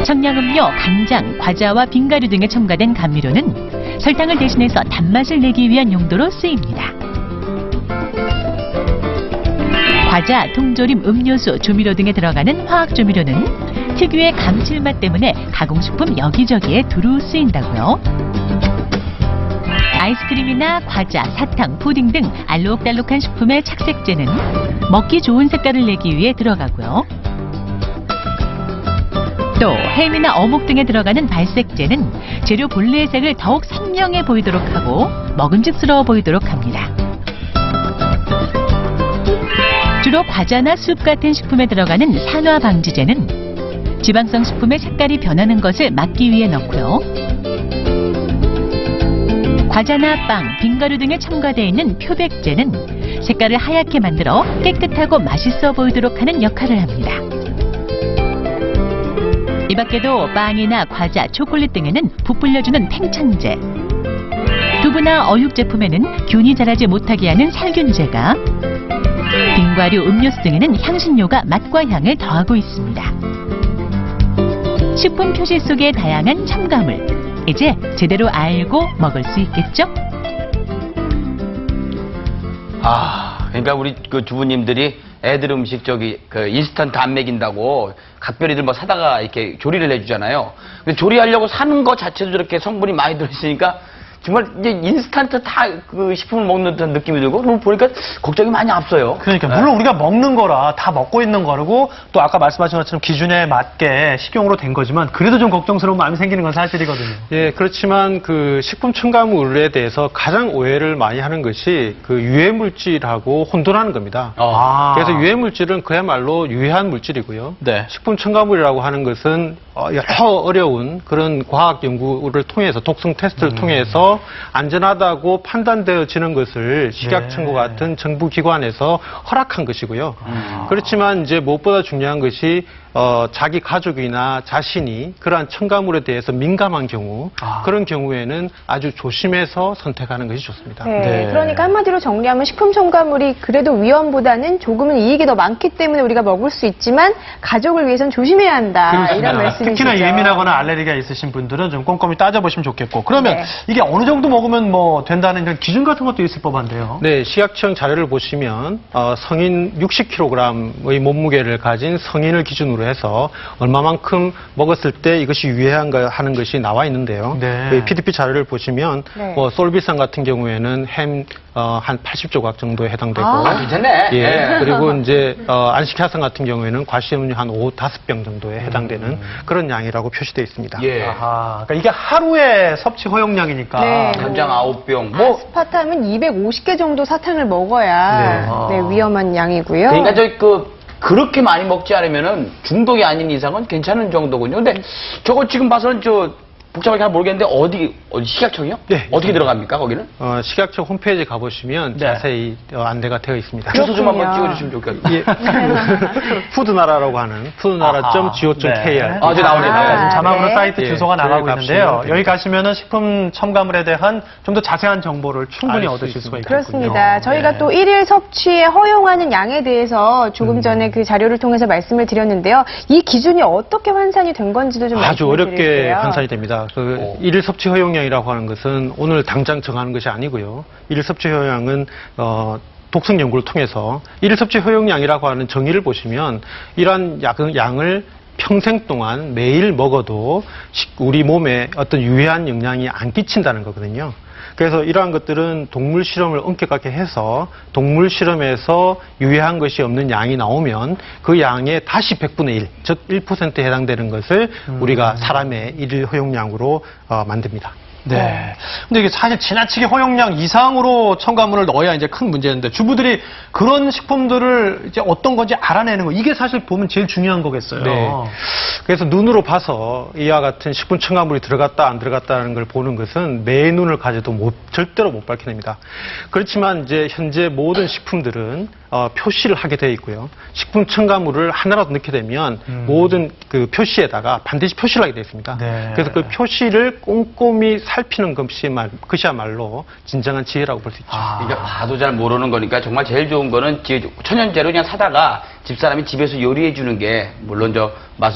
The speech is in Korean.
청량음료, 간장, 과자와 빙가루 등에 첨가된 감미료는 설탕을 대신해서 단맛을 내기 위한 용도로 쓰입니다. 과자, 통조림, 음료수, 조미료 등에 들어가는 화학조미료는 특유의 감칠맛 때문에 가공식품 여기저기에 두루 쓰인다고요. 아이스크림이나 과자, 사탕, 푸딩 등 알록달록한 식품의 착색제는 먹기 좋은 색깔을 내기 위해 들어가고요. 또 햄이나 어묵 등에 들어가는 발색제는 재료 본래의 색을 더욱 선명해 보이도록 하고 먹음직스러워 보이도록 합니다. 주로 과자나 숲 같은 식품에 들어가는 산화방지제는 지방성 식품의 색깔이 변하는 것을 막기 위해 넣고요. 과자나 빵, 빙가루 등에 첨가되어 있는 표백제는 색깔을 하얗게 만들어 깨끗하고 맛있어 보이도록 하는 역할을 합니다. 이 밖에도 빵이나 과자, 초콜릿 등에는 부풀려주는 팽창제, 두부나 어육 제품에는 균이 자라지 못하게 하는 살균제가, 빙과류, 음료수 등에는 향신료가 맛과 향을 더하고 있습니다. 식품 표시 속의 다양한 첨가물, 이제 제대로 알고 먹을 수 있겠죠? 그러니까 우리 그 주부님들이 애들 음식 인스턴트 안 먹인다고 각별히들 뭐 사다가 이렇게 조리를 해주잖아요. 근데 조리하려고 사는 것 자체도 저렇게 성분이 많이 들어있으니까 정말 이제 인스턴트 다 그 식품을 먹는 듯한 느낌이 들고 그러고 보니까 걱정이 많이 앞서요. 그러니까 물론 우리가 먹는 거라 다 먹고 있는 거고 또 아까 말씀하신 것처럼 기준에 맞게 식용으로 된 거지만 그래도 좀 걱정스러운 마음이 생기는 건 사실이거든요. 예, 그렇지만 그 식품 첨가물에 대해서 가장 오해를 많이 하는 것이 그 유해 물질하고 혼돈하는 겁니다. 그래서 유해 물질은 그야말로 유해한 물질이고요. 네. 식품 첨가물이라고 하는 것은 여러 어려운 그런 과학 연구를 통해서 독성 테스트를 통해서 안전하다고 판단되어지는 것을 식약청과 같은 정부 기관에서 허락한 것이고요. 그렇지만 이제 무엇보다 중요한 것이 자기 가족이나 자신이 그러한 첨가물에 대해서 민감한 경우 그런 경우에는 아주 조심해서 선택하는 것이 좋습니다. 네. 그러니까 한마디로 정리하면 식품 첨가물이 그래도 위험보다는 조금은 이익이 더 많기 때문에 우리가 먹을 수 있지만 가족을 위해서는 조심해야 한다. 그렇습니다. 이런 말씀이시죠. 특히나 예민하거나 알레르기가 있으신 분들은 좀 꼼꼼히 따져보시면 좋겠고 그러면 네. 이게 어느 정도 먹으면 뭐 된다는 이런 기준 같은 것도 있을 법한데요. 네, 식약청 자료를 보시면 성인 60kg의 몸무게를 가진 성인을 기준으로 해서 얼마만큼 먹었을 때 이것이 유해한가 하는 것이 나와 있는데요. 네. PDP 자료를 보시면 네. 솔비상 같은 경우에는 햄 한 80조각 정도에 해당되고 괜찮네. 예, 그리고 이제 안식야상 같은 경우에는 과시음료 한 5-5병 정도에 해당되는 그런 양이라고 표시되어 있습니다. 예. 그러니까 이게 하루의 섭취 허용량이니까. 네. 간장 9병. 아스파탐은 250개 정도 사탕을 먹어야 위험한 양이고요. 그러니까 그렇게 많이 먹지 않으면은 중독이 아닌 이상은 괜찮은 정도군요. 근데 저거 지금 봐서는 복잡하게 잘 모르겠는데 어디 식약청이요? 네. 어떻게 들어갑니까 거기는? 식약청 홈페이지 가보시면 네. 자세히 안내가 되어 있습니다. 주소 좀 한번 찍어주시면 좋겠다. 예. 푸드나라라고 하는 푸드나라.go.kr. 이제 나오네요. 지금 자막으로 네. 사이트 예, 주소가 나가고 저희 있는데요. 값이면 여기 가시면은 식품 첨가물에 대한 좀 더 자세한 정보를 충분히 알 수 얻으실 수가 있습니다. 있겠군요. 그렇습니다. 저희가 네. 또 1일 섭취에 허용하는 양에 대해서 조금 전에 그 자료를 통해서 말씀을 드렸는데요. 이 기준이 어떻게 환산이 된 건지도 좀 아주 말씀을 어렵게 드릴게요. 환산이 됩니다. 일일 섭취 허용량이라고 하는 것은 오늘 당장 정하는 것이 아니고요. 일일 섭취 허용량은 독성 연구를 통해서 일일 섭취 허용량이라고 하는 정의를 보시면 이러한 양을 평생 동안 매일 먹어도 우리 몸에 어떤 유해한 영향이 안 끼친다는 거거든요. 그래서 이러한 것들은 동물 실험을 엄격하게 해서 동물 실험에서 유해한 것이 없는 양이 나오면 그 양의 다시 100분의 1, 즉 1%에 해당되는 것을 우리가 사람의 일일 허용량으로 만듭니다. 네. 근데 이게 사실 지나치게 허용량 이상으로 첨가물을 넣어야 이제 큰 문제인데 주부들이 그런 식품들을 이제 어떤 건지 알아내는 거 이게 사실 보면 제일 중요한 거겠어요. 네. 그래서 눈으로 봐서 이와 같은 식품 첨가물이 들어갔다 안 들어갔다는 걸 보는 것은 내 눈을 가져도 절대로 못 밝혀냅니다. 그렇지만 이제 현재 모든 식품들은 표시를 하게 되어 있고요. 식품 첨가물을 하나라도 넣게 되면 모든 그 표시에다가 반드시 표시를 하게 되어 있습니다. 네. 그래서 그 표시를 꼼꼼히 살피는 것이야말로 진정한 지혜라고 볼 수 있죠. 그러니까 봐도 잘 모르는 거니까 정말 제일 좋은 거는 천연재료 그냥 사다가 집사람이 집에서 요리해 주는 게 물론 맛은